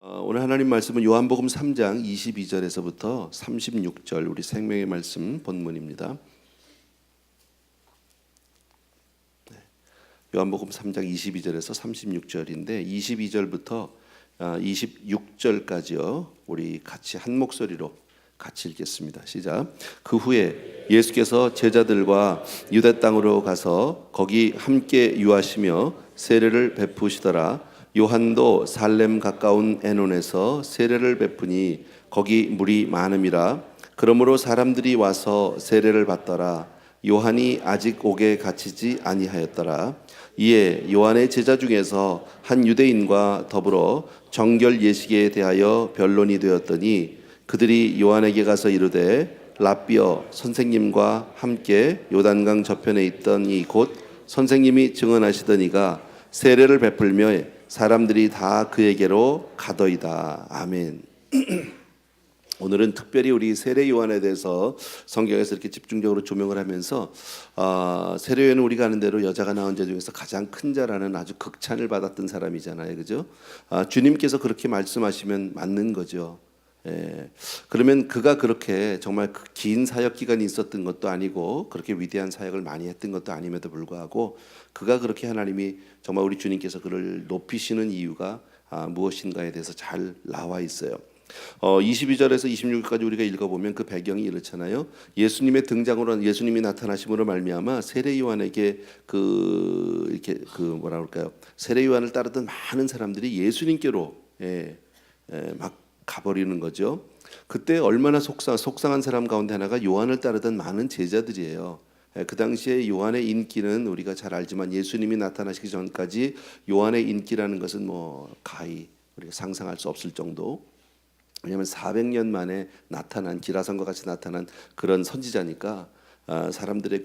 오늘 하나님 말씀은 요한복음 3장 22절에서부터 36절 우리 생명의 말씀 본문입니다. 요한복음 3장 22절에서 36절인데 22절부터 26절까지요. 우리 같이 한 목소리로 같이 읽겠습니다. 시작. 그 후에 예수께서 제자들과 유대 땅으로 가서 거기 함께 유하시며 세례를 베푸시더라. 요한도 살렘 가까운 에논에서 세례를 베푸니 거기 물이 많음이라. 그러므로 사람들이 와서 세례를 받더라. 요한이 아직 옥에 갇히지 아니하였더라. 이에 요한의 제자 중에서 한 유대인과 더불어 정결 예식에 대하여 변론이 되었더니 그들이 요한에게 가서 이르되 랍비여, 선생님과 함께 요단강 저편에 있던 이 곧 선생님이 증언하시던 이가 세례를 베풀며 사람들이 다 그에게로 가더이다. 아멘. 오늘은 특별히 우리 세례 요한에 대해서 성경에서 이렇게 집중적으로 조명을 하면서 세례 요한은 우리가 아는 대로 여자가 낳은 자 중에서 가장 큰 자라는 아주 극찬을 받았던 사람이잖아요, 그죠? 주님께서 그렇게 말씀하시면 맞는 거죠. 예. 그러면 그가 그렇게 정말 긴 사역 기간이 있었던 것도 아니고 그렇게 위대한 사역을 많이 했던 것도 아님에도 불구하고 그가 그렇게 하나님이 정말 우리 주님께서 그를 높이시는 이유가 무엇인가에 대해서 잘 나와 있어요. 22절에서 26절까지 우리가 읽어보면 그 배경이 이렇잖아요. 예수님의 등장으로 예수님이 나타나심으로 말미암아 세례 요한에게 뭐라 그럴까요? 세례 요한을 따르던 많은 사람들이 예수님께로 막 가버리는 거죠. 그때 얼마나 속상한 사람 가운데 하나가 요한을 따르던 많은 제자들이에요. 그 당시에 요한의 인기는 우리가 잘 알지만 예수님이 나타나시기 전까지 요한의 인기라는 것은 가히 우리가 상상할 수 없을 정도. 왜냐하면 400년 만에 나타난 기라성과 같이 나타난 그런 선지자니까 사람들의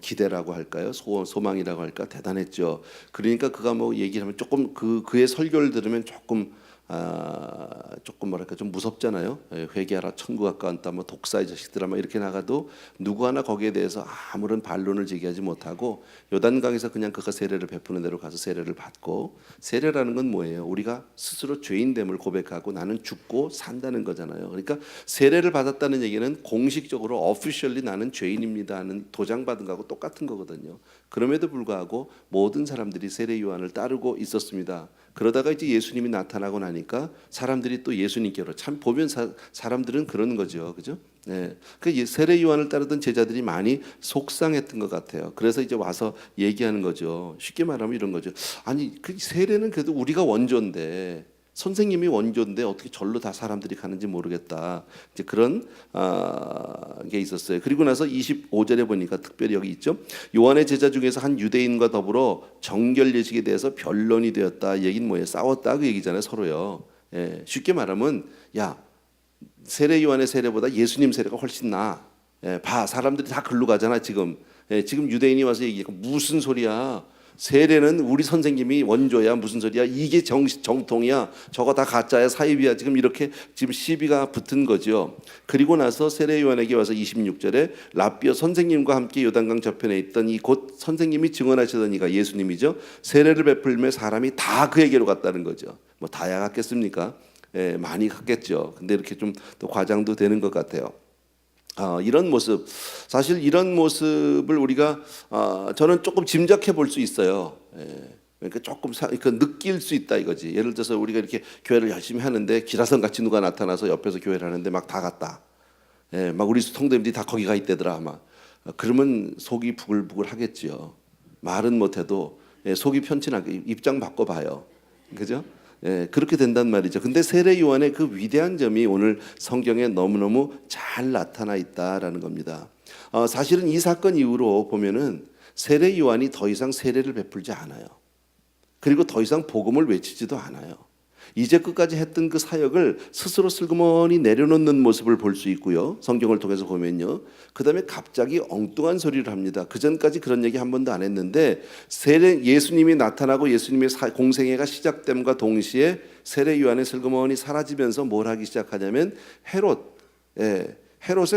기대라고 할까요? 소망이라고 할까? 대단했죠. 그러니까 그가 얘기를 하면 조금 그의 설교를 들으면 조금 뭐랄까 좀 무섭잖아요. 회개하라 천국 가까웠다, 독사의 자식들아 이렇게 나가도 누구 하나 거기에 대해서 아무런 반론을 제기하지 못하고 요단강에서 그냥 그가 세례를 베푸는 대로 가서 세례를 받고, 세례라는 건 뭐예요? 우리가 스스로 죄인됨을 고백하고 나는 죽고 산다는 거잖아요. 그러니까 세례를 받았다는 얘기는 공식적으로 officially 나는 죄인입니다 하는 도장 받은 거하고 똑같은 거거든요. 그럼에도 불구하고 모든 사람들이 세례 요한을 따르고 있었습니다. 그러다가 이제 예수님이 나타나고 나니까 사람들이 또 예수님께로, 참 보면 사람들은 그런 거죠, 그죠? 네. 그 세례 요한을 따르던 제자들이 많이 속상했던 것 같아요. 그래서 이제 와서 얘기하는 거죠. 쉽게 말하면 이런 거죠. 아니, 그 세례는 그래도 우리가 원조인데, 선생님이 원조인데 어떻게 절로 다 사람들이 가는지 모르겠다. 이제 그런 게 있었어요. 그리고 나서 25절에 보니까 특별히 여기 있죠. 요한의 제자 중에서 한 유대인과 더불어 정결 예식에 대해서 변론이 되었다. 얘기는 뭐예요? 싸웠다 그 얘기잖아요, 서로요. 쉽게 말하면 세례 요한의 세례보다 예수님 세례가 훨씬 나아. 봐, 사람들이 다 글로 가잖아 지금. 지금 유대인이 와서 얘기해. 무슨 소리야? 세례는 우리 선생님이 원조야, 무슨 소리야? 이게 정통이야. 저거 다 가짜야, 사입이야. 지금 시비가 붙은 거죠. 그리고 나서 세례 요한에게 와서 26절에 랍비어, 선생님과 함께 요단강 저편에 있던 이 곧 선생님이 증언하시던 이가 예수님이죠. 세례를 베풀며 사람이 다 그에게로 갔다는 거죠. 다야 갔겠습니까? 많이 갔겠죠. 근데 이렇게 좀 또 과장도 되는 것 같아요. 이런 모습, 사실 이런 모습을 우리가 저는 조금 짐작해 볼 수 있어요. 그러니까 조금 느낄 수 있다 이거지. 예를 들어서 우리가 이렇게 교회를 열심히 하는데 기라성 같이 누가 나타나서 옆에서 교회를 하는데 막 다 갔다. 막 우리 성도님들이 다 거기 가 있대더라 아마. 그러면 속이 부글부글 하겠지요. 말은 못해도 속이 편친하게 입장 바꿔봐요. 그죠? 그렇게 된단 말이죠. 근데 세례 요한의 그 위대한 점이 오늘 성경에 너무너무 잘 나타나 있다라는 겁니다. 사실은 이 사건 이후로 보면은 세례 요한이 더 이상 세례를 베풀지 않아요. 그리고 더 이상 복음을 외치지도 않아요. 이제 끝까지 했던 그 사역을 스스로 슬그머니 내려놓는 모습을 볼 수 있고요. 성경을 통해서 보면요. 그 다음에 갑자기 엉뚱한 소리를 합니다. 그 전까지 그런 얘기 한 번도 안 했는데 예수님이 나타나고 예수님의 공생애가 시작됨과 동시에 세례 요한의 슬그머니 사라지면서 뭘 하기 시작하냐면 헤롯의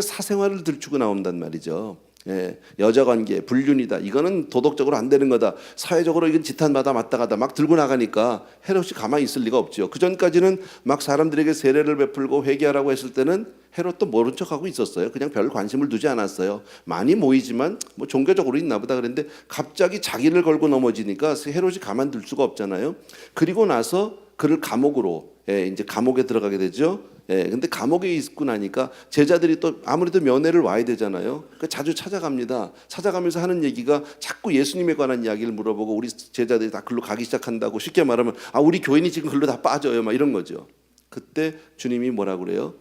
사생활을 들추고 나온단 말이죠. 예, 여자 관계 불륜이다. 이거는 도덕적으로 안 되는 거다. 사회적으로 이건 지탄받아 마땅하다. 막 들고 나가니까 헤롯이 가만히 있을 리가 없죠. 그 전까지는 막 사람들에게 세례를 베풀고 회개하라고 했을 때는 헤롯도 모른 척하고 있었어요. 그냥 별 관심을 두지 않았어요. 많이 모이지만 뭐 종교적으로 있나 보다 그랬는데 갑자기 자기를 걸고 넘어지니까 헤롯이 가만둘 수가 없잖아요. 그리고 나서 그를 감옥으로 이제 감옥에 들어가게 되죠. 근데 감옥에 있고 나니까 제자들이 또 아무래도 면회를 와야 되잖아요. 그러니까 자주 찾아갑니다. 찾아가면서 하는 얘기가 자꾸 예수님에 관한 이야기를 물어보고 우리 제자들이 다 글로 가기 시작한다고 쉽게 말하면 우리 교인이 지금 글로 다 빠져요. 막 이런 거죠. 그때 주님이 뭐라 그래요?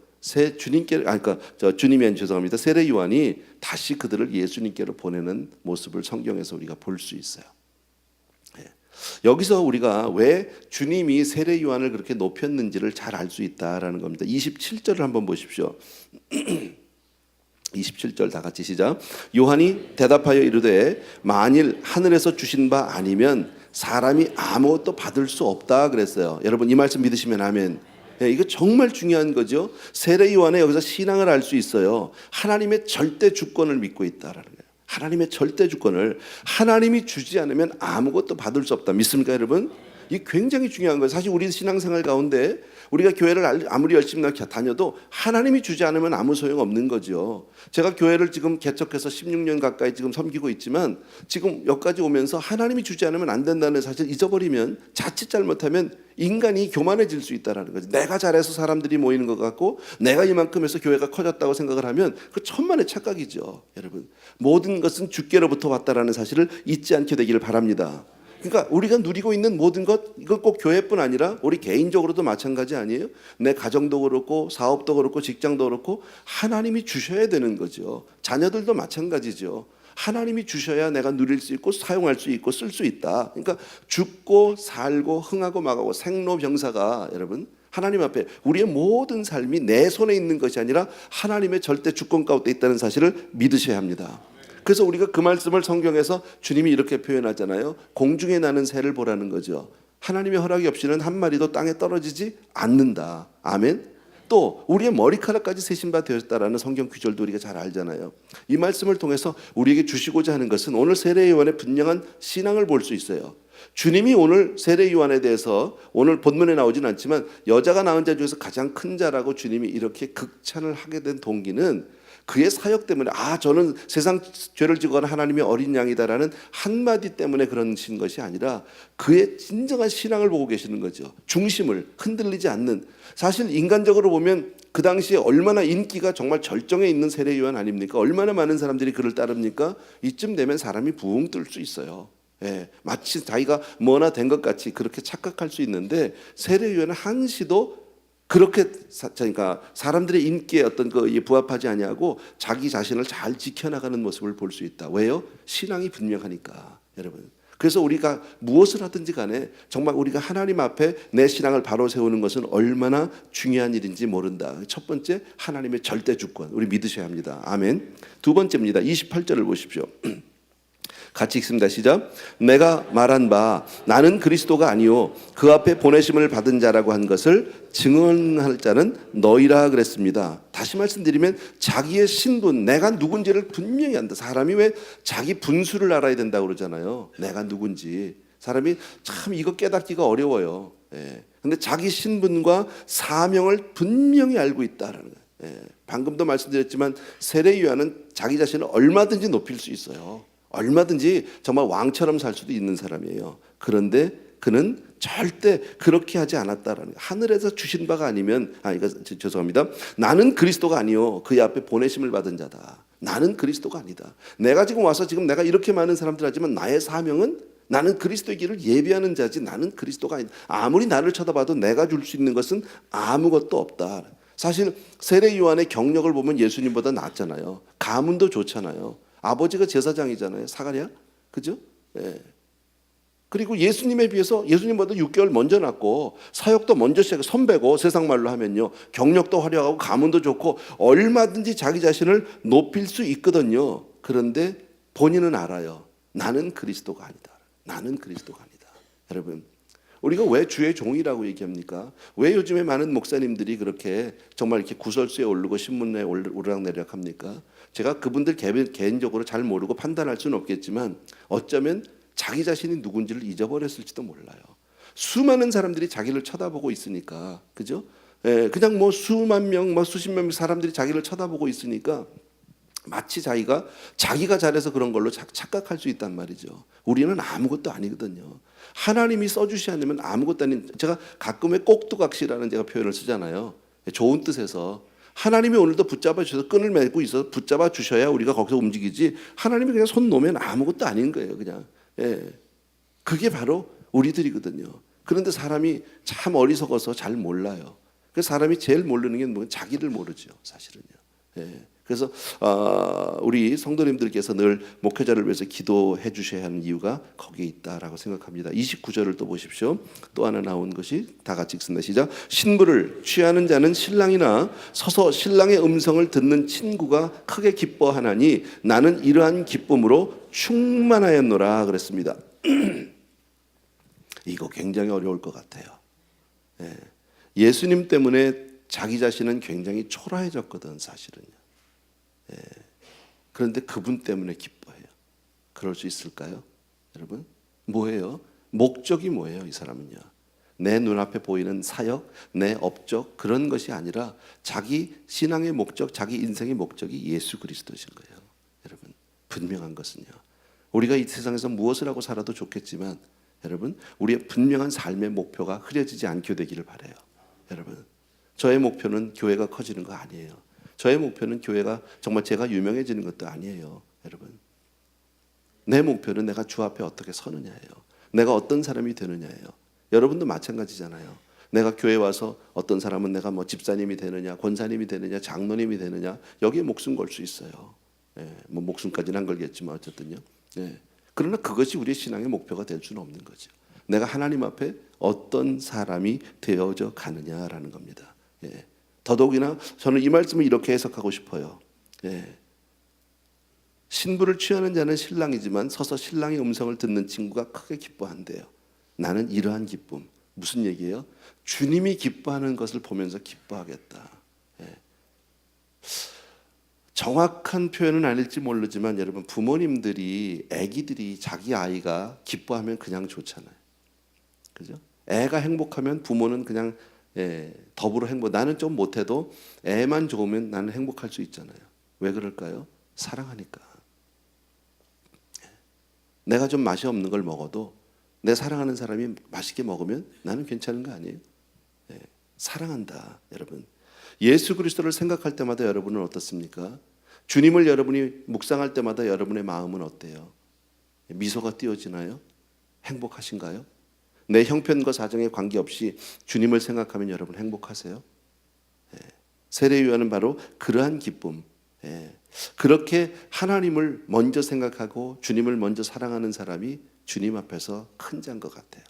죄송합니다. 세례 요한이 다시 그들을 예수님께로 보내는 모습을 성경에서 우리가 볼 수 있어요. 여기서 우리가 왜 주님이 세례 요한을 그렇게 높였는지를 잘 알 수 있다라는 겁니다. 27절을 한번 보십시오. 27절 다 같이 시작. 요한이 대답하여 이르되 만일 하늘에서 주신 바 아니면 사람이 아무것도 받을 수 없다 그랬어요. 여러분 이 말씀 믿으시면 아멘. 이거 정말 중요한 거죠. 세례 요한의 여기서 신앙을 알 수 있어요. 하나님의 절대 주권을 믿고 있다라는 거예요. 하나님의 절대 주권을 하나님이 주지 않으면 아무것도 받을 수 없다. 믿습니까, 여러분? 이게 굉장히 중요한 거예요. 사실 우리 신앙생활 가운데 우리가 교회를 아무리 열심히 다녀도 하나님이 주지 않으면 아무 소용 없는 거죠. 제가 교회를 지금 개척해서 16년 가까이 지금 섬기고 있지만 지금 여기까지 오면서 하나님이 주지 않으면 안 된다는 사실 잊어버리면 자칫 잘못하면 인간이 교만해질 수 있다는 거죠. 내가 잘해서 사람들이 모이는 것 같고 내가 이만큼 해서 교회가 커졌다고 생각을 하면 그 천만의 착각이죠. 여러분 모든 것은 주께로부터 왔다라는 사실을 잊지 않게 되기를 바랍니다. 그러니까 우리가 누리고 있는 모든 것 이건 꼭 교회뿐 아니라 우리 개인적으로도 마찬가지 아니에요? 내 가정도 그렇고 사업도 그렇고 직장도 그렇고 하나님이 주셔야 되는 거죠. 자녀들도 마찬가지죠. 하나님이 주셔야 내가 누릴 수 있고 사용할 수 있고 쓸 수 있다. 그러니까 죽고 살고 흥하고 막하고 생로병사가 여러분 하나님 앞에 우리의 모든 삶이 내 손에 있는 것이 아니라 하나님의 절대 주권 가운데 있다는 사실을 믿으셔야 합니다. 그래서 우리가 그 말씀을 성경에서 주님이 이렇게 표현하잖아요. 공중에 나는 새를 보라는 거죠. 하나님의 허락이 없이는 한 마리도 땅에 떨어지지 않는다. 아멘. 또 우리의 머리카락까지 세신 바 되었다라는 성경 구절도 우리가 잘 알잖아요. 이 말씀을 통해서 우리에게 주시고자 하는 것은 오늘 세례 요한의 분명한 신앙을 볼 수 있어요. 주님이 오늘 세례 요한에 대해서 오늘 본문에 나오진 않지만 여자가 낳은 자 중에서 가장 큰 자라고 주님이 이렇게 극찬을 하게 된 동기는 그의 사역 때문에 저는 세상 죄를 지고하는 하나님의 어린 양이다라는 한마디 때문에 그러신 것이 아니라 그의 진정한 신앙을 보고 계시는 거죠. 중심을 흔들리지 않는. 사실 인간적으로 보면 그 당시에 얼마나 인기가 정말 절정에 있는 세례 요한 아닙니까? 얼마나 많은 사람들이 그를 따릅니까? 이쯤 되면 사람이 부흥 뜰 수 있어요. 마치 자기가 뭐나 된 것 같이 그렇게 착각할 수 있는데 세례 요한은 한시도 그렇게 그러니까 사람들의 인기에 어떤 그 부합하지 아니하고 자기 자신을 잘 지켜나가는 모습을 볼 수 있다. 왜요? 신앙이 분명하니까. 여러분. 그래서 우리가 무엇을 하든지 간에 정말 우리가 하나님 앞에 내 신앙을 바로 세우는 것은 얼마나 중요한 일인지 모른다. 첫 번째 하나님의 절대 주권 우리 믿으셔야 합니다. 아멘. 두 번째입니다. 28절을 보십시오. 같이 읽습니다. 시작. 내가 말한 바 나는 그리스도가 아니요 그 앞에 보내심을 받은 자라고 한 것을 증언할 자는 너희라 그랬습니다. 다시 말씀드리면 자기의 신분 내가 누군지를 분명히 한다. 사람이 왜 자기 분수를 알아야 된다고 그러잖아요. 내가 누군지. 사람이 참 이거 깨닫기가 어려워요. 근데 자기 신분과 사명을 분명히 알고 있다라는 거예요. 방금도 말씀드렸지만 세례 요한은 자기 자신을 얼마든지 높일 수 있어요. 얼마든지 정말 왕처럼 살 수도 있는 사람이에요. 그런데 그는 절대 그렇게 하지 않았다라는 거예요. 하늘에서 주신 바가 아니면 죄송합니다. 나는 그리스도가 아니요 그의 앞에 보내심을 받은 자다. 나는 그리스도가 아니다. 내가 지금 와서 지금 내가 이렇게 많은 사람들 하지만 나의 사명은 나는 그리스도의 길을 예비하는 자지 나는 그리스도가 아니다. 아무리 나를 쳐다봐도 내가 줄 수 있는 것은 아무것도 없다. 사실 세례 요한의 경력을 보면 예수님보다 낫잖아요. 가문도 좋잖아요. 아버지가 제사장이잖아요. 사가랴, 그죠? 그리고 예수님에 비해서 예수님보다 6개월 먼저 낳고 사역도 먼저 시작해 선배고 세상 말로 하면요 경력도 화려하고 가문도 좋고 얼마든지 자기 자신을 높일 수 있거든요. 그런데 본인은 알아요. 나는 그리스도가 아니다. 나는 그리스도가 아니다. 여러분 우리가 왜 주의 종이라고 얘기합니까? 왜 요즘에 많은 목사님들이 그렇게 정말 이렇게 구설수에 오르고 신문에 오르락내리락 합니까? 제가 그분들 개인적으로 잘 모르고 판단할 수는 없겠지만 어쩌면 자기 자신이 누군지를 잊어버렸을지도 몰라요. 수많은 사람들이 자기를 쳐다보고 있으니까, 그죠? 예, 그냥 뭐 수만 명, 뭐 수십 명 사람들이 자기를 쳐다보고 있으니까 마치 자기가 잘해서 그런 걸로 착각할 수 있단 말이죠. 우리는 아무것도 아니거든요. 하나님이 써주시 않으면 아무것도 아닌, 제가 가끔의 꼭두각시라는 제가 표현을 쓰잖아요. 좋은 뜻에서 하나님이 오늘도 붙잡아 주셔서 끈을 메고 있어 붙잡아 주셔야 우리가 거기서 움직이지, 하나님이 그냥 손 놓으면 아무것도 아닌 거예요. 그냥. 예. 그게 바로 우리들이거든요. 그런데 사람이 참 어리석어서 잘 몰라요. 그 사람이 제일 모르는 게 뭐냐? 자기를 모르죠, 사실은요. 예. 그래서 우리 성도님들께서 늘 목회자를 위해서 기도해 주셔야 하는 이유가 거기에 있다라고 생각합니다. 29절을 또 보십시오. 또 하나 나온 것이 다 같이 읽습니다. 시작. 신부를 취하는 자는 신랑이나 서서 신랑의 음성을 듣는 친구가 크게 기뻐하나니 나는 이러한 기쁨으로 충만하였노라 그랬습니다. 이거 굉장히 어려울 것 같아요. 예. 예수님 때문에 자기 자신은 굉장히 초라해졌거든, 사실은요. 예. 그런데 그분 때문에 기뻐해요. 그럴 수 있을까요? 여러분, 뭐예요? 목적이 뭐예요? 이 사람은요, 내 눈앞에 보이는 사역, 내 업적, 그런 것이 아니라 자기 신앙의 목적, 자기 인생의 목적이 예수 그리스도신 거예요. 여러분, 분명한 것은요, 우리가 이 세상에서 무엇을 하고 살아도 좋겠지만 여러분, 우리의 분명한 삶의 목표가 흐려지지 않게 되기를 바라요. 여러분, 저의 목표는 교회가 커지는 거 아니에요. 저의 목표는 교회가 정말 제가 유명해지는 것도 아니에요. 여러분, 내 목표는 내가 주 앞에 어떻게 서느냐예요. 내가 어떤 사람이 되느냐예요. 여러분도 마찬가지잖아요. 내가 교회 와서 어떤 사람은 내가 뭐 집사님이 되느냐, 권사님이 되느냐, 장로님이 되느냐, 여기에 목숨 걸 수 있어요. 예, 뭐 목숨까지는 안 걸겠지만 어쨌든요. 예. 그러나 그것이 우리의 신앙의 목표가 될 수는 없는 거죠. 내가 하나님 앞에 어떤 사람이 되어져 가느냐라는 겁니다. 예. 더더욱이나 저는 이 말씀을 이렇게 해석하고 싶어요. 예. 신부를 취하는 자는 신랑이지만 서서 신랑의 음성을 듣는 친구가 크게 기뻐한대요. 나는 이러한 기쁨, 무슨 얘기예요? 주님이 기뻐하는 것을 보면서 기뻐하겠다. 예. 정확한 표현은 아닐지 모르지만 여러분, 부모님들이 아기들이 자기 아이가 기뻐하면 그냥 좋잖아요. 그죠? 애가 행복하면 부모는 그냥 더불어 행복. 나는 좀 못해도 애만 좋으면 나는 행복할 수 있잖아요. 왜 그럴까요? 사랑하니까. 내가 좀 맛이 없는 걸 먹어도 내 사랑하는 사람이 맛있게 먹으면 나는 괜찮은 거 아니에요? 사랑한다, 여러분. 예수 그리스도를 생각할 때마다 여러분은 어떻습니까? 주님을 여러분이 묵상할 때마다 여러분의 마음은 어때요? 미소가 띄어지나요? 행복하신가요? 내 형편과 사정에 관계없이 주님을 생각하면 여러분 행복하세요? 세례요한은 바로 그러한 기쁨, 그렇게 하나님을 먼저 생각하고 주님을 먼저 사랑하는 사람이 주님 앞에서 큰 자인 것 같아요.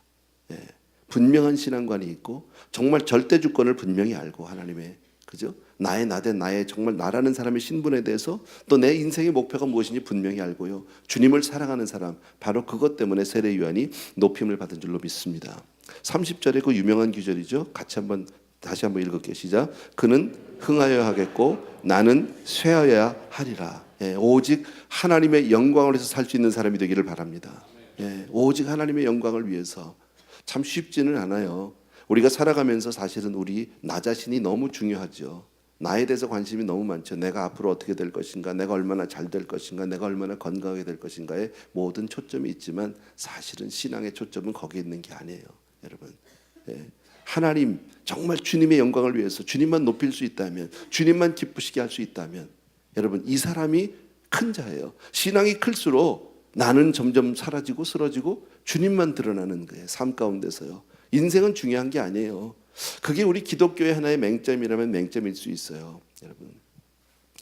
분명한 신앙관이 있고 정말 절대 주권을 분명히 알고 하나님의, 그죠? 나의 나된 나의 정말 나라는 사람의 신분에 대해서 또 내 인생의 목표가 무엇인지 분명히 알고요, 주님을 사랑하는 사람, 바로 그것 때문에 세례 요한이 높임을 받은 줄로 믿습니다. 30절의 그 유명한 구절이죠. 다시 한번 읽을게요. 시작. 그는 흥하여야 하겠고 나는 쇠하여야 하리라. 오직 하나님의 영광을 위해서 살 수 있는 사람이 되기를 바랍니다. 오직 하나님의 영광을 위해서. 참 쉽지는 않아요. 우리가 살아가면서 사실은 우리 나 자신이 너무 중요하죠. 나에 대해서 관심이 너무 많죠. 내가 앞으로 어떻게 될 것인가, 내가 얼마나 잘 될 것인가, 내가 얼마나 건강하게 될 것인가에 모든 초점이 있지만 사실은 신앙의 초점은 거기에 있는 게 아니에요, 여러분. 하나님, 정말 주님의 영광을 위해서 주님만 높일 수 있다면, 주님만 기쁘시게 할 수 있다면 여러분, 이 사람이 큰 자예요. 신앙이 클수록 나는 점점 사라지고 쓰러지고 주님만 드러나는 거예요. 삶 가운데서요. 인생은 중요한 게 아니에요. 그게 우리 기독교의 하나의 맹점이라면 맹점일 수 있어요, 여러분.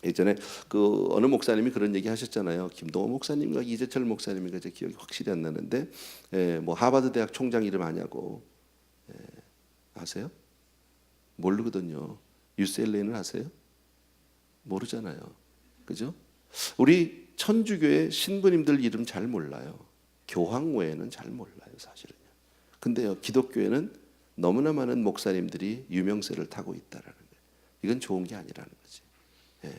예전에 그 어느 목사님이 그런 얘기 하셨잖아요. 김동호 목사님인가 이재철 목사님인가 제 기억이 확실히 안 나는데, 뭐 하버드 대학 총장 이름 아냐고. 아세요? 모르거든요. UCLA는 아세요? 모르잖아요. 그죠? 우리 천주교의 신부님들 이름 잘 몰라요. 교황 외에는 잘 몰라요, 사실은요. 근데요, 기독교에는 너무나 많은 목사님들이 유명세를 타고 있다라는 거예요. 이건 좋은 게 아니라는 거지. 예.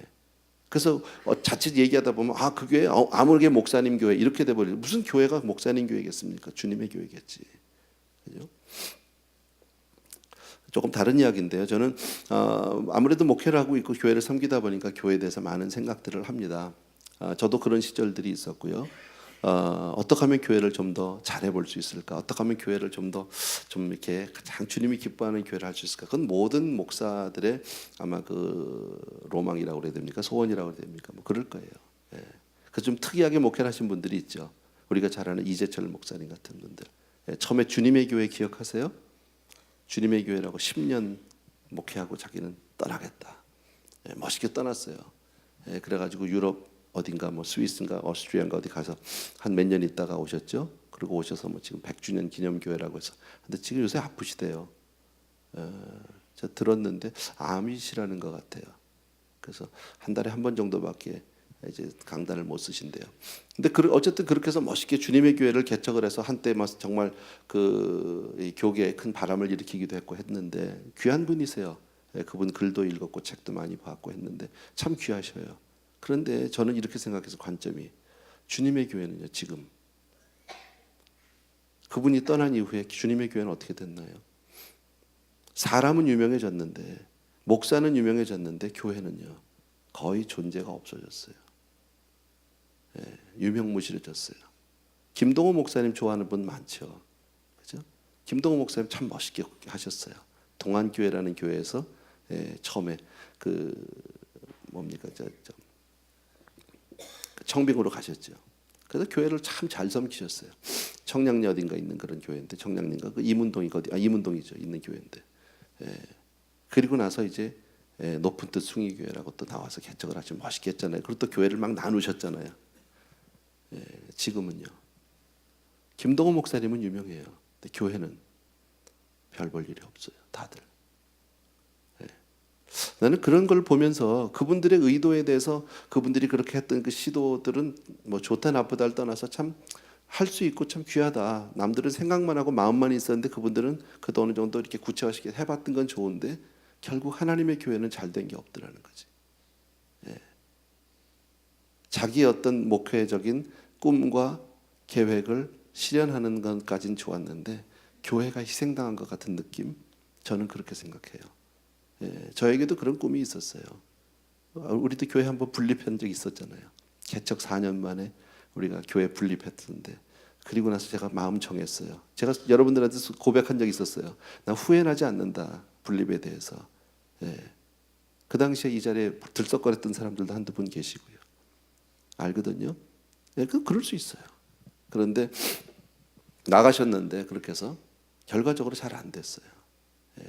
그래서 자칫 얘기하다 보면 그 교회 아무개 목사님 교회 이렇게 돼버리죠. 무슨 교회가 목사님 교회겠습니까? 주님의 교회겠지. 그죠? 조금 다른 이야기인데요. 저는 아무래도 목회를 하고 있고 교회를 섬기다 보니까 교회에 대해서 많은 생각들을 합니다. 저도 그런 시절들이 있었고요. 어떻게 하면 교회를 좀 더 잘해 볼 수 있을까? 어떻게 하면 교회를 좀 더 좀 이렇게 가장 주님이 기뻐하는 교회를 할 수 있을까? 그건 모든 목사들의 아마 그 로망이라고 그래야 됩니까? 소원이라고 그래야 됩니까? 뭐 그럴 거예요. 예. 그 좀 특이하게 목회를 하신 분들이 있죠. 우리가 잘 아는 이재철 목사님 같은 분들. 예. 처음에 주님의 교회 기억하세요? 주님의 교회라고 10년 목회하고 자기는 떠나겠다. 예. 멋있게 떠났어요. 예. 그래가지고 유럽 어딘가 뭐 스위스인가 오스트리아인가 어디 가서 한 몇 년 있다가 오셨죠. 그리고 오셔서 뭐 지금 100주년 기념교회라고 해서. 근데 지금 요새 아프시대요. 저 들었는데 암이시라는 것 같아요. 그래서 한 달에 한 번 정도밖에 이제 강단을 못 쓰신대요. 근데 어쨌든 그렇게 해서 멋있게 주님의 교회를 개척을 해서 한때 막 정말 이 교계에 큰 바람을 일으키기도 했고 했는데 귀한 분이세요. 그분 글도 읽었고 책도 많이 봤고 했는데 참 귀하셔요. 그런데 저는 이렇게 생각해서 관점이 주님의 교회는요, 지금 그분이 떠난 이후에 주님의 교회는 어떻게 됐나요? 사람은 유명해졌는데 목사는 유명해졌는데 교회는요 거의 존재가 없어졌어요. 예, 유명무실해졌어요. 김동호 목사님 좋아하는 분 많죠, 그죠? 김동호 목사님 참 멋있게 하셨어요. 동안교회라는 교회에서 처음에 청빙으로 가셨죠. 그래서 교회를 참 잘 섬기셨어요. 청량리 어딘가 있는 그런 교회인데 청량리인가 이문동이죠 있는 교회인데. 그리고 나서 이제 높은 뜻 숭의교회라고 또 나와서 개척을 하시면 멋있게 했잖아요. 그리고 또 교회를 막 나누셨잖아요. 지금은요. 김동호 목사님은 유명해요. 근데 교회는 별 볼 일이 없어요. 다들. 나는 그런 걸 보면서 그분들의 의도에 대해서 그분들이 그렇게 했던 그 시도들은 뭐 좋다 나쁘다를 떠나서 참 할 수 있고 참 귀하다. 남들은 생각만 하고 마음만 있었는데 그분들은 그도 어느 정도 이렇게 구체화시켜 해봤던 건 좋은데 결국 하나님의 교회는 잘 된 게 없더라는 거지. 자기의 어떤 목회적인 꿈과 계획을 실현하는 것까지는 좋았는데 교회가 희생당한 것 같은 느낌? 저는 그렇게 생각해요. 저에게도 그런 꿈이 있었어요. 우리도 교회 한번 분립한 적이 있었잖아요. 개척 4년 만에 우리가 교회 분립했는데 그리고 나서 제가 마음 정했어요. 제가 여러분들한테 고백한 적이 있었어요. 나 후회하지 않는다. 분립에 대해서. 그 당시에 이 자리에 들썩거렸던 사람들도 한두 분 계시고요. 알거든요. 그럴 수 있어요. 그런데 나가셨는데 그렇게 해서 결과적으로 잘 안 됐어요.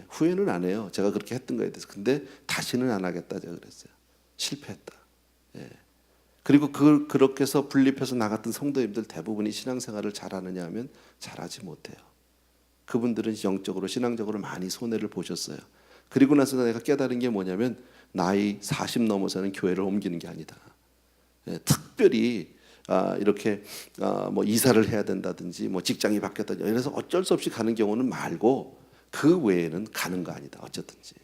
후회는 안 해요. 제가 그렇게 했던 거에 대해서. 근데 다시는 안 하겠다 제가 그랬어요. 실패했다. 그리고 그렇게 해서 분립해서 나갔던 성도님들 대부분이 신앙생활을 잘하느냐 하면 잘하지 못해요. 그분들은 영적으로 신앙적으로 많이 손해를 보셨어요. 그리고 나서 내가 깨달은 게 뭐냐면 나이 40 넘어서는 교회를 옮기는 게 아니다. 특별히 이렇게 뭐 이사를 해야 된다든지 뭐 직장이 바뀌었다든지 이래서 어쩔 수 없이 가는 경우는 말고 그 외에는 가는 거 아니다. 어쨌든지.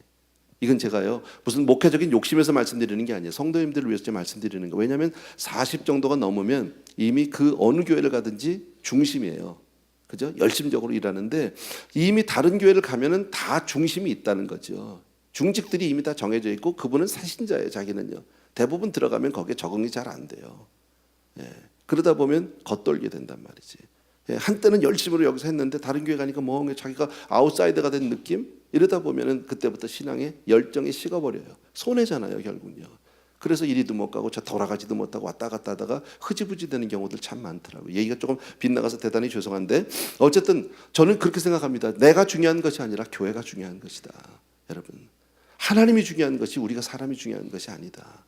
이건 제가요 무슨 목회적인 욕심에서 말씀드리는 게 아니에요. 성도님들을 위해서 말씀드리는 거. 왜냐하면 40 정도가 넘으면 이미 그 어느 교회를 가든지 중심이에요. 그죠? 열심적으로 일하는데 이미 다른 교회를 가면은 다 중심이 있다는 거죠. 중직들이 이미 다 정해져 있고 그분은 사신자예요. 자기는요. 대부분 들어가면 거기에 적응이 잘 안 돼요. 그러다 보면 겉돌게 된단 말이지. 한때는 열심으로 여기서 했는데 다른 교회 가니까 뭐 자기가 아웃사이더가 된 느낌? 이러다 보면은 그때부터 신앙의 열정이 식어버려요. 손해잖아요, 결국은요. 그래서 이리도 못 가고 저 돌아가지도 못하고 왔다 갔다 하다가 흐지부지 되는 경우들 참 많더라고요. 얘기가 조금 빗나가서 대단히 죄송한데 어쨌든 저는 그렇게 생각합니다. 내가 중요한 것이 아니라 교회가 중요한 것이다. 여러분, 하나님이 중요한 것이 우리가 사람이 중요한 것이 아니다.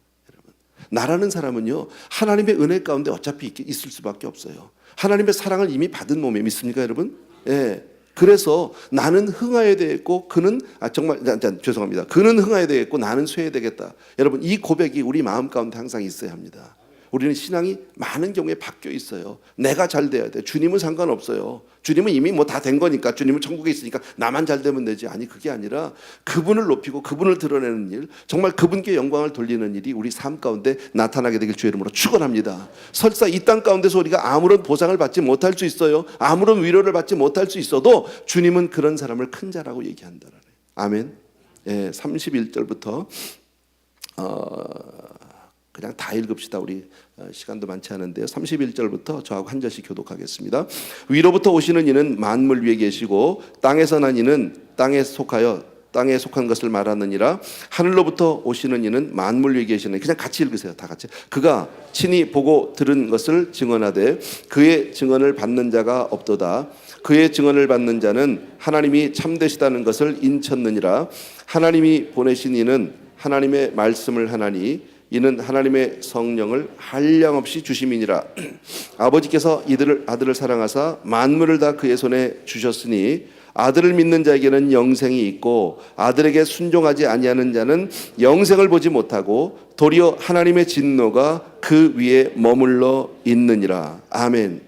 나라는 사람은요 하나님의 은혜 가운데 어차피 있을 수밖에 없어요. 하나님의 사랑을 이미 받은 몸에 믿습니까 여러분? 그래서 나는 흥하여야 되겠고 그는 죄송합니다. 그는 흥하여야 되겠고 나는 쇠해야 되겠다. 여러분 이 고백이 우리 마음 가운데 항상 있어야 합니다. 우리는 신앙이 많은 경우에 바뀌어 있어요. 내가 잘 돼야 돼. 주님은 상관없어요. 주님은 이미 뭐 다 된 거니까, 주님은 천국에 있으니까 나만 잘 되면 되지. 아니, 그게 아니라 그분을 높이고 그분을 드러내는 일, 정말 그분께 영광을 돌리는 일이 우리 삶 가운데 나타나게 되길 주의 이름으로 축원합니다. 설사 이 땅 가운데서 우리가 아무런 보상을 받지 못할 수 있어요. 아무런 위로를 받지 못할 수 있어도 주님은 그런 사람을 큰 자라고 얘기한다라네. 아멘. 예, 31절부터 그냥 다 읽읍시다. 우리 시간도 많지 않은데요. 31절부터 저하고 한 절씩 교독하겠습니다. 위로부터 오시는 이는 만물 위에 계시고 땅에서 난 이는 땅에 속한 것을 말하느니라. 하늘로부터 오시는 이는 만물 위에 계시는, 그냥 같이 읽으세요. 다 같이. 그가 친히 보고 들은 것을 증언하되 그의 증언을 받는 자가 없도다. 그의 증언을 받는 자는 하나님이 참되시다는 것을 인쳤느니라. 하나님이 보내신 이는 하나님의 말씀을 하나니 이는 하나님의 성령을 한량없이 주심이니라. 아버지께서 아들을 사랑하사 만물을 다 그의 손에 주셨으니 아들을 믿는 자에게는 영생이 있고 아들에게 순종하지 아니하는 자는 영생을 보지 못하고 도리어 하나님의 진노가 그 위에 머물러 있느니라. 아멘.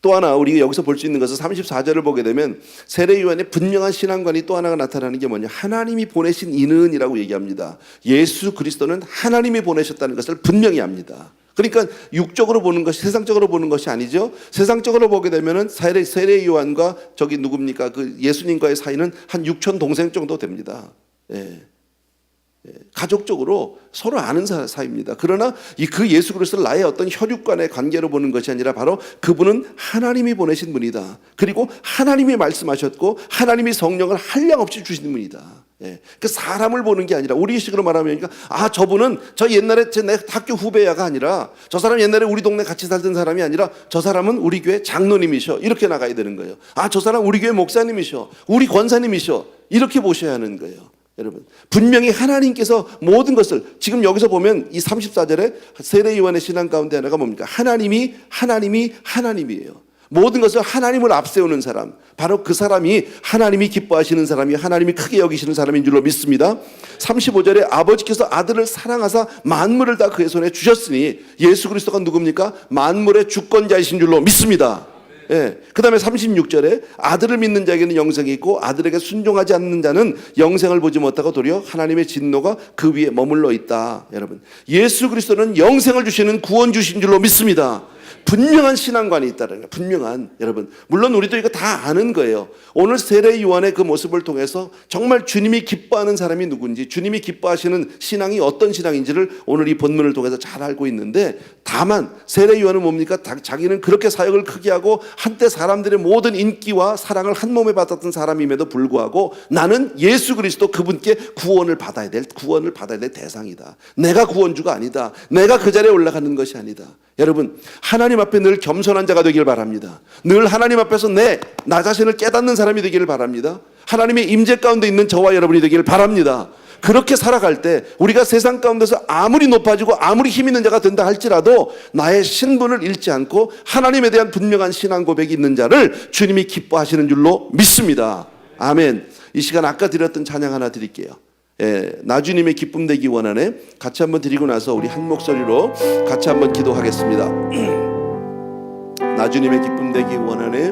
또 하나 우리가 여기서 볼 수 있는 것은 34절을 보게 되면 세례요한의 분명한 신앙관이 또 하나가 나타나는 게 뭐냐, 하나님이 보내신 이는 이라고 얘기합니다. 예수 그리스도는 하나님이 보내셨다는 것을 분명히 합니다. 그러니까 육적으로 보는 것이, 세상적으로 보는 것이 아니죠. 세상적으로 보게 되면은 세례요한과 저기 누굽니까, 그 예수님과의 사이는 한 6천 동생 정도 됩니다. 예. 가족적으로 서로 아는 사이입니다. 그러나 그 예수 그리스도를 나의 어떤 혈육간의 관계로 보는 것이 아니라 바로 그분은 하나님이 보내신 분이다. 그리고 하나님이 말씀하셨고 하나님이 성령을 한량없이 주신 분이다. 그 사람을 보는 게 아니라, 우리 식으로 말하면 저분은 저 옛날에 내 학교 후배야가 아니라, 저 사람 옛날에 우리 동네 같이 살던 사람이 아니라 저 사람은 우리 교회 장로님이셔, 이렇게 나가야 되는 거예요. 저 사람 우리 교회 목사님이셔, 우리 권사님이셔, 이렇게 보셔야 하는 거예요. 여러분, 분명히 하나님께서 모든 것을, 지금 여기서 보면 이 34절에 세례요한의 신앙 가운데 하나가 뭡니까? 하나님이에요. 모든 것을 하나님을 앞세우는 사람, 바로 그 사람이 하나님이 기뻐하시는 사람이, 하나님이 크게 여기시는 사람인 줄로 믿습니다. 35절에 아버지께서 아들을 사랑하사 만물을 다 그의 손에 주셨으니, 예수 그리스도가 누굽니까? 만물의 주권자이신 줄로 믿습니다. 그 다음에 36절에 아들을 믿는 자에게는 영생이 있고 아들에게 순종하지 않는 자는 영생을 보지 못하고 도리어 하나님의 진노가 그 위에 머물러 있다. 여러분, 예수 그리스도는 영생을 주시는 구원 주신 줄로 믿습니다. 분명한 신앙관이 있다는 거예요. 분명한. 여러분, 물론 우리도 이거 다 아는 거예요. 오늘 세례 요한의 그 모습을 통해서 정말 주님이 기뻐하는 사람이 누군지, 주님이 기뻐하시는 신앙이 어떤 신앙인지를 오늘 이 본문을 통해서 잘 알고 있는데, 다만 세례 요한은 뭡니까? 자기는 그렇게 사역을 크게 하고 한때 사람들의 모든 인기와 사랑을 한 몸에 받았던 사람임에도 불구하고 나는 예수 그리스도 그분께 구원을 받아야 될 대상이다. 내가 구원주가 아니다. 내가 그 자리에 올라가는 것이 아니다. 여러분, 하나님 앞에 늘 겸손한 자가 되길 바랍니다. 늘 하나님 앞에서 나 자신을 깨닫는 사람이 되기를 바랍니다. 하나님의 임재 가운데 있는 저와 여러분이 되기를 바랍니다. 그렇게 살아갈 때 우리가 세상 가운데서 아무리 높아지고 아무리 힘 있는 자가 된다 할지라도 나의 신분을 잃지 않고 하나님에 대한 분명한 신앙 고백이 있는 자를 주님이 기뻐하시는 줄로 믿습니다. 아멘. 이 시간 아까 드렸던 찬양 하나 드릴게요. 나주님의 기쁨 되기 원하네. 같이 한번 드리고 나서 우리 한 목소리로 같이 한번 기도하겠습니다. 나주님의 기쁨 되기 원하네.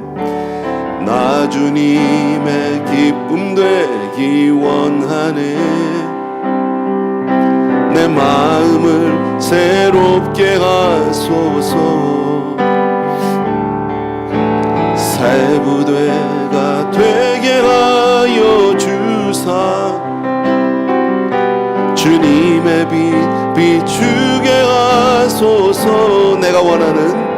나주님의 기쁨 되기 원하네. 내 마음을 새롭게 하소서. 새 부대가 되게 하여 주사. 주님의 빛 비추게 하소서. 내가 원하는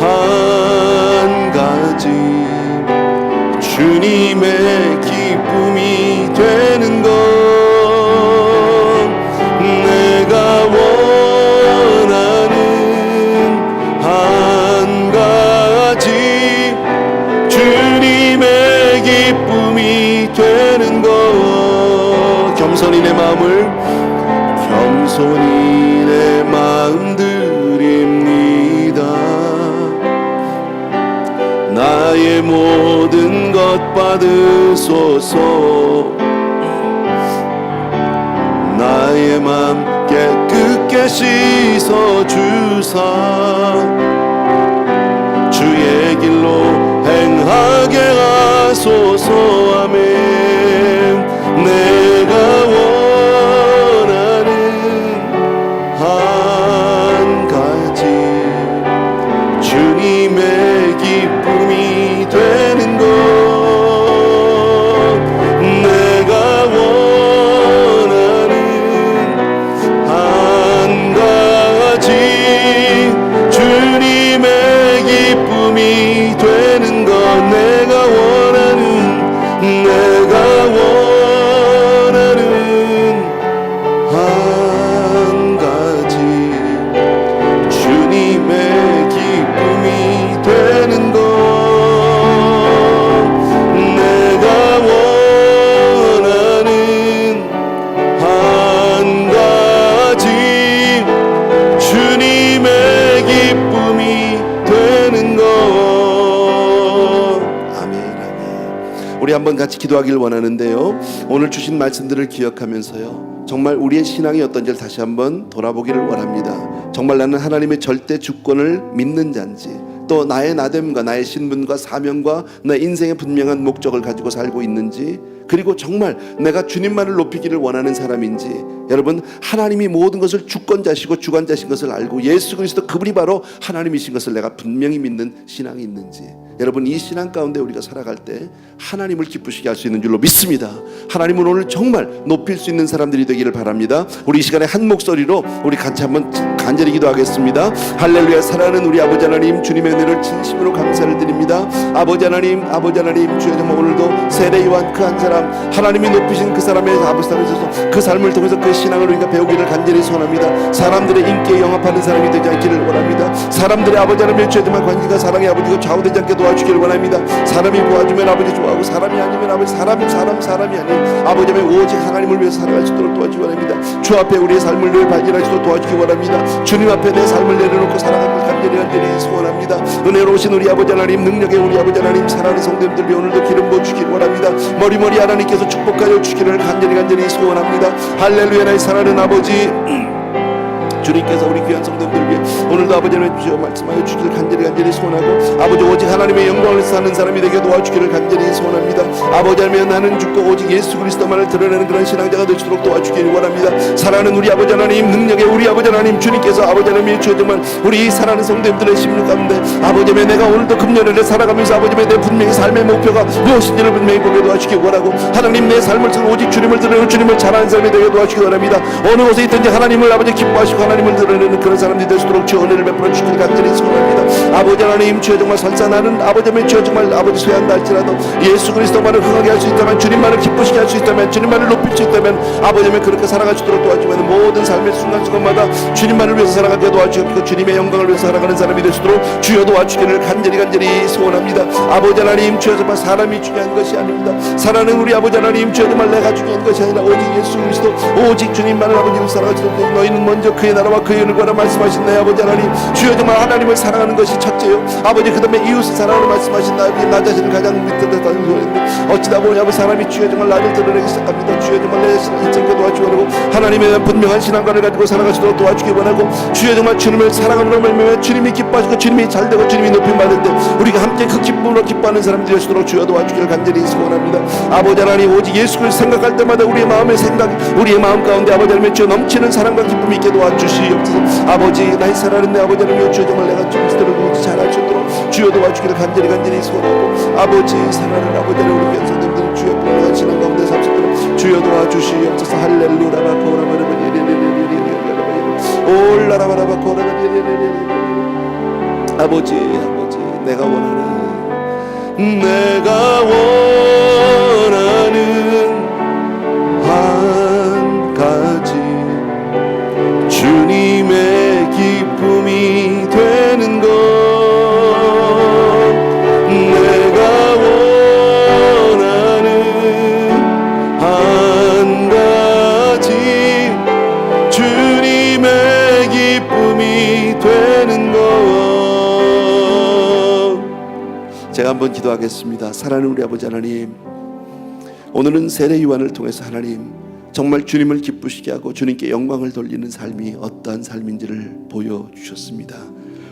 한 가지, 주님의 기쁨이 되는 것. 내가 원하는 한 가지, 주님의 기쁨이 되는 것. 겸손히 내 마음 드립니다. 나의 모든 것 받으소서. 나의 맘 깨끗게 씻어주사 주의 길로 행하게 하소서. 아멘. 내가 원하는 한 가지 주님의 기쁨이 되는 것. 내가 원하는 한 가지 주님의 기쁨이 되는 것. 내가 원하는 한 가지 주님의 기쁨이 되는 것. 내가 원하는 한 가지 주님의 기쁨이 되는 것. 아멘. 아멘. 우리 한번 같이 기도하길 원하는데요, 오늘 주신 말씀들을 기억하면서요, 정말 우리의 신앙이 어떤지를 다시 한번 돌아보기를 원합니다. 정말 나는 하나님의 절대 주권을 믿는 자인지, 또 나의 나됨과 나의 신분과 사명과 내 인생의 분명한 목적을 가지고 살고 있는지, 그리고 정말 내가 주님만을 높이기를 원하는 사람인지. 여러분, 하나님이 모든 것을 주권자시고 주관자신 것을 알고 예수 그리스도 그분이 바로 하나님이신 것을 내가 분명히 믿는 신앙이 있는지. 여러분, 이 신앙 가운데 우리가 살아갈 때 하나님을 기쁘시게 할 수 있는 줄로 믿습니다. 하나님은 오늘 정말 높일 수 있는 사람들이 되기를 바랍니다. 우리 이 시간에 한 목소리로 우리 같이 한번 간절히 기도하겠습니다. 할렐루야. 사랑하는 우리 아버지 하나님, 주님의 은혜를 진심으로 감사를 드립니다. 아버지 하나님, 아버지 하나님, 주여 정말 오늘도 세례 요한 그 한 사람, 하나님이 높이신 그 사람의 아버지 삶에서 그 삶을 통해서 그 신앙을 우리가 배우기를 간절히 소원합니다. 사람들의 인기에 영합하는 사람이 되지 않기를 원합니다. 사람들의 아버지 하나님의 주여 정말 관계가 사랑의 아버지가 좌우되지 않게 도와주기를 원합니다. 사람이 도와주면 아버지 좋아하고 사람이 아니면 아버지 사람이 아닌 아버지 하나님 오직 하나님을 위해서 살아갈 수 있도록 도와주기 원합니다. 주 앞에 우리의 삶을 늘 발견할 수 있도록 도와주기 원합니다. 주님 앞에 내 삶을 내려놓고 살아가길 간절히 소원합니다. 은혜로우신 우리 아버지 하나님, 능력의 우리 아버지 하나님, 사랑하는 성도님들 위해 오늘도 기름 부어주기를 원합니다. 머리머리 하나님께서 축복하여 주기를 간절히 소원합니다. 할렐루야. 나의 사랑하는 아버지, 주님께서 우리 귀한 성도님들 위해 오늘도 아버지 하나님 주여 말씀하여 주기를 간절히 소원하고, 아버지 오직 하나님의 영광을 사는 사람이 되게 도와주기를 간절히 소원합니다. 아버지 하나님, 나는 죽고 오직 예수 그리스도만을 드러내는 그런 신앙자가 되시도록 도와주기를 원합니다. 사랑하는 우리 아버지 하나님, 능력의 우리 아버지 하나님, 주님께서 아버지 하나님의 주여 정말 우리 사랑하는 성도님들의 심령 가운데 아버지 하나님, 내가 오늘도 금년을 살아가면서 아버지 하나님 내 분명히 삶의 목표가 무엇인지를 분명히 보게 도와주기를 원하고, 하나님 내 삶을 통해 오직 주님을 드러내는, 주님을 잘하는 사람이 되게 도와주기를 원합니다. 어느 곳에 있든지 하나님을 아버지 기뻐하시고 하나님을 드러내는 그런 사람들이 될 수 있도록 주 은혜를 베풀어 주기를 간절히 소원합니다. 아버지 하나님, 주여 정말 설사나는 아버지 하나님, 주여 정말 아버지 소외한다 할지라도 예수 그리스도만을 흥하게 할 수 있다면, 주님만을 기쁘시게 할 수 있다면, 주님만을 높일 수 있다면 아버지 하나님 그렇게 살아갈 수 있도록 도와주면 모든 삶의 순간순간마다 주님만을 위해서 살아가게 도와주시고 주님의 영광을 위해서 살아가는 사람이 될 수 있도록 주여 도와주기를 간절히 소원합니다. 아버지 하나님, 주여 정말 사람이 중요한 것이 아닙니다. 사랑하는 우리 아버지 하나님, 주여 정말 내가 중요한 것이 아니라 오직 예수 그리스도, 오직 주님만을 아버지를 살아갈 수 있도록 너희는 먼저 그의 나라와 그의 의를 구하라 말씀하신 내 아버지 하나님, 주여 정말 하나님을 사랑하는 것이 첫째요. 아버지 그 다음에 이웃을 사랑하는 말씀하신 나 자신을 가장 밑에 다는 소리인데 어찌다 보니 아버지 사람이 주여 정말 나를 드러내기 시작합니다. 주여 정말 내 인생과 도와주기 원하고 하나님에 대한 분명한 신앙관을 가지고 살아갈 수 있도록 도와주기 원하고, 주여 정말 주님을 사랑하는 말씀에 주님이 기뻐하시고 주님이 잘되고 주님이 높임 받을 때 우리가 함께 그 기쁨으로 기뻐하는 사람들이 될 수 있도록 주여 도와주기를 간절히 소원합니다. 아버지 하나님, 오직 예수 그리스도 생각할 때마다 우리의 마음의 생각, 우리의 마음 가운데 아버지 하나님 주여 넘치는 사랑과 기쁨이 있게 도와주시옵소서. 아버지, 나의 사랑하는 내 아버지 하나님, 주여 정말 내가 그리스도를 잘할 수 있도록 주여 도와주기를 간절히 소원하고, 아버지 사랑하는 아버지 하나님, 우리 귀한 성도님들 주여 불행한 신앙 가운데 삽시도록 주여 도와주시옵소서. 할렐루야. 아버지, 내가 원하는 한 가지 주님의 기쁨이 되는 것. 내가 원하는 한 가지 주님의 기쁨이 되는 것. 제가 한번 기도하겠습니다. 사랑하는 우리 아버지 하나님, 오늘은 세례 요한을 통해서 하나님 정말 주님을 기쁘시게 하고 주님께 영광을 돌리는 삶이 어떠한 삶인지를 보여주셨습니다.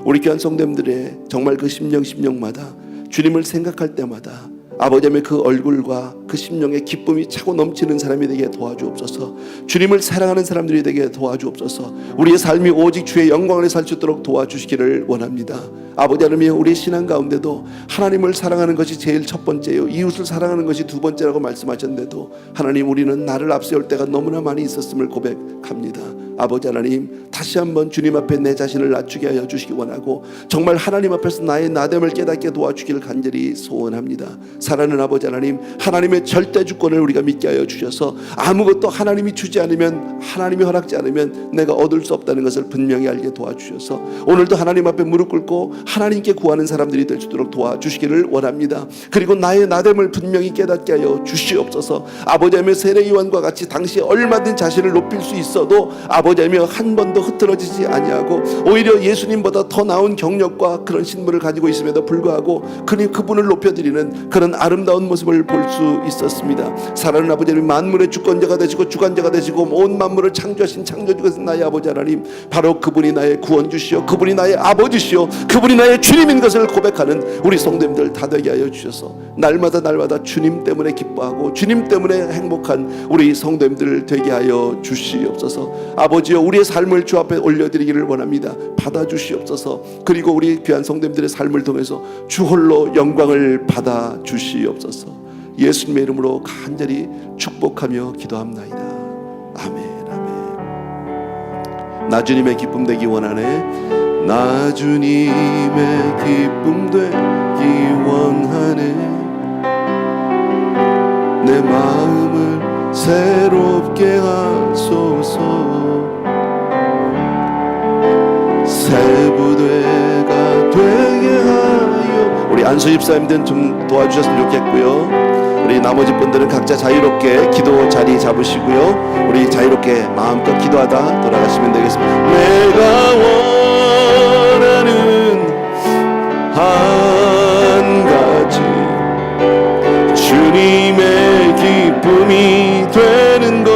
우리 귀한 성도님들의 정말 그 심령마다 주님을 생각할 때마다 아버지의 그 얼굴과 그 심령의 기쁨이 차고 넘치는 사람이 되게 도와주옵소서. 주님을 사랑하는 사람들이 되게 도와주옵소서. 우리의 삶이 오직 주의 영광을 살 수 있도록 도와주시기를 원합니다. 아버지 하나님, 우리의 신앙 가운데도 하나님을 사랑하는 것이 제일 첫 번째요, 이웃을 사랑하는 것이 두 번째라고 말씀하셨는데도 하나님, 우리는 나를 앞세울 때가 너무나 많이 있었음을 고백합니다. 아버지 하나님, 다시 한번 주님 앞에 내 자신을 낮추게 하여 주시기 원하고 정말 하나님 앞에서 나의 나됨을 깨닫게 도와주기를 간절히 소원합니다. 사랑하는 아버지 하나님, 하나님의 절대 주권을 우리가 믿게 하여 주셔서 아무것도 하나님이 주지 않으면, 하나님이 허락지 않으면 내가 얻을 수 없다는 것을 분명히 알게 도와주셔서 오늘도 하나님 앞에 무릎 꿇고 하나님께 구하는 사람들이 될 수 있도록 도와주시기를 원합니다. 그리고 나의 나됨을 분명히 깨닫게 하여 주시옵소서. 아버지 하나님의 세례요한과 같이 당시 얼마든 자신을 높일 수 있어도 아버지 하나님 한 번도 흐트러지지 아니하고 오히려 예수님보다 더 나은 경력과 그런 신분을 가지고 있음에도 불구하고 그분을 높여드리는 그런 아름다운 모습을 볼 수 있었습니다. 사랑하는 아버지 하나님, 만물의 주권자가 되시고 주관자가 되시고 온 만물을 창조하신 창조주가 나의 아버지 하나님, 바로 그분이 나의 구원주시오, 그분이 나의 아버지시오, 그분이 나의 주님인 것을 고백하는 우리 성도님들 다 되게 하여 주셔서 날마다 주님 때문에 기뻐하고 주님 때문에 행복한 우리 성도님들 되게 하여 주시옵소서. 아버지여, 우리의 삶을 주 앞에 올려드리기를 원합니다. 받아주시옵소서. 그리고 우리 귀한 성도님들의 삶을 통해서 주 홀로 영광을 받아주시옵소서. 예수님의 이름으로 간절히 축복하며 기도합나이다. 아멘. 아멘. 나 주님의 기쁨 되기 원하네. 나 주님의 기쁨 되기 원하네. 내 마음을 새롭게 하소서. 새부대가 되게 하여. 우리 안수 집사님들은 좀 도와주셨으면 좋겠고요. 우리 나머지 분들은 각자 자유롭게 기도 자리 잡으시고요. 우리 자유롭게 마음껏 기도하다 돌아가시면 되겠습니다. 내가 원하는 한 가지, 주님의 기쁨이 되는 것.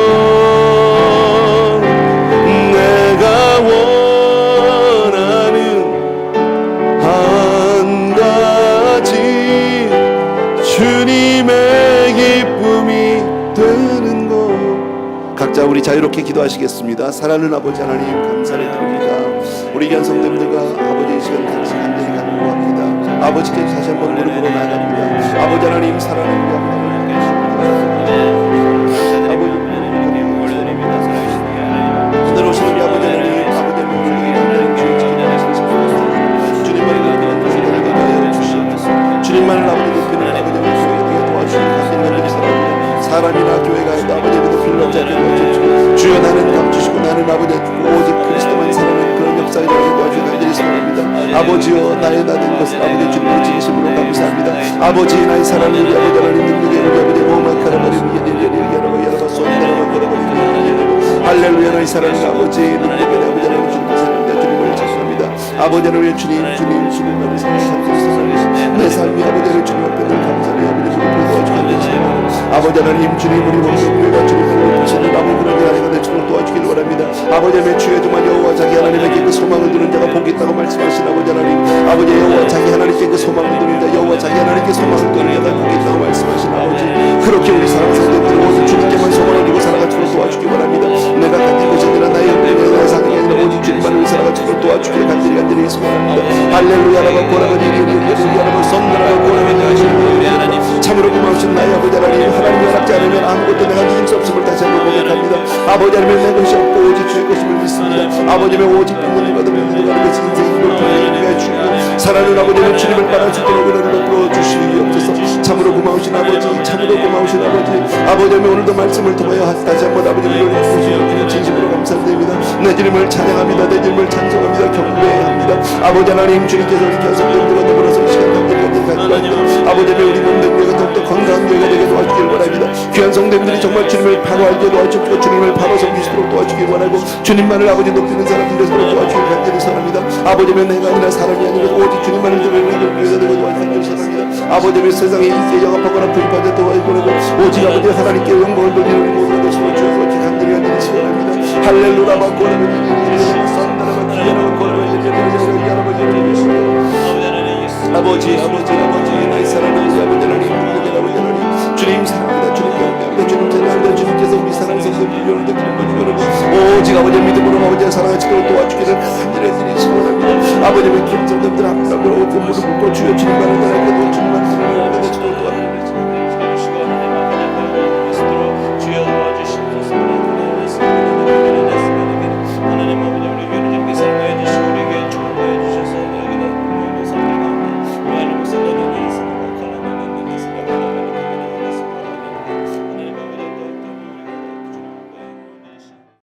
내가 원하는 한 가지, 주님의 기쁨이 되는 것. 각자 우리 자유롭게 기도하시겠습니다. 사랑하는 아버지 하나님, 감사를 드립니다. 우리 귀한 성도님들과 아버지 이 시간 같이 간절히 간구합니다. 아버지께 다시 한번 무릎으로 나아갑니다. 아버지 하나님, 사랑하는 우리 아버지 하늘 오신 우리 아버지 하나님, 아버지 하나님 주님만을 높이는 주님을 하여 주시옵소서. 주님만을 아버지 높이는 아버지 하나님 도와주시는 간절히 사랑합니다. 사람이나 교회가 아니라 아버지 높이는 없지 않게 도와주시고, 주여 나는 감추시고 나는 아버지 오직 그리스도만 사랑하는 그런 역사를 도와주시는 간절히 사랑합니다. 아버지여, 나의 나된 것을 아버지 주님의 진심으로 감사합니다. 아버지, 나의 사랑을 우리 아버지 하나님 능력에 우리 아버지 오만 카라바리 할렐루야. 나의 사랑을 아버지 능력에 아버지 하나님 주님의 사랑입니다. 주님을 찬송합니다. 아버지 하나님, 주님을 사랑하시옵소서. 내 삶이 아버지 하나님 주님 앞에 늘 감사히 아버지 주님을 도와주시옵소서. 아버지 하나님, 주님 우리 몸과 주님을 높이시는 아버지 그런 하나님과 내 주를 도와주기를 원합니다. 아버지 하나님, 주의 주만 여호와 자기 하나님에게 그 소망을 두는 자가 복이 있다고 말씀하신 아버지 하나님, 아버지 여호와 자기 하나님께 그 소망을 두는 자, 여호와 자기 하나님께 소망을 두는 자가 복이 있다고 말씀하신 아버지, 그렇게 우리 사랑하는 성도들 모두 주님께만 소망을 두고 살아가도록 도와주기 원합니다. 내가 가진 것이 아니라 나의 영광이 나의 상이 아니라 오직 주님만을 살아가도록 도와주기를 간절히 소원합니다. 할렐루야. 라고 고라고 니리리리리리라고 선나라고 고라고 니리리리리라고. 참으로 고마우신 나의 아버지 하나님, 하나님이 허락지 않으면 아무것도 내가 누릴 수 없음을 다시 한번 고백합니다. 아버지 하나님, 내 것이 없고 오직 주의 것임을 믿습니다. 아버지의 오직 믿는 것을 믿는 것이 인생이 높여 주시고, 사랑하는 아버지는 주님을 바라 주도록 은혜를 베풀어 주시옵소서. 참으로 고마우신 아버지, 참으로 고마우신 아버지, 아버지 하나님, 오늘도 말씀을 통하여 다시 한번 아버지를 보시는 진심으로 감사드립니다. 내 주님을 찬양합니다. 내 주님을 찬송합니다. 경배합니다. 아버지 하나님, 주님께서 우리 교성들과 더불어서 이 시간 감사합니다. 아버지 하나님, 우리 몸들 더욱더 건강한 교회가 되게 도와주기를 원합니다. 귀한 성도님들이 정말 주님을 바로 알게 도와주시고 주님을 바로 섬기시도록 도와주기를 원하고 주님만을 아버지 높이는 사람들이 되도록 도와주기를 간절히 선합니다. 아버지 하나님, 내가 아니라 사람이 아니고 오직 주님만을 드리는 교회가 되고 도와주기를 선합니다. 아버지 하나님, 세상에 인기에 영합하거나 불입하게 도와주고 오직 아버지 하나님께 영광을 돌리는 모든 것으로 주여 하나님의 시원합니다. 할렐루야 바코라바 산다라바 기야라바 코라바 아버지 나의 사랑하는 우리 아버지 하나님 아버지 하나님 주님 사랑합니다. 주님 영광합니다. 주님 사랑합니다. 주님께서 우리 사랑 성도 빌려오는데 오직 아버지 믿음으로 아버지의 사랑을 지키고 도와주기를 간절히 드리시기 원합니다. 아버지의 김성도들 한 사람들 오직 무릎 꿇고 주여 주님만을 따라가도 주님만을 따라가도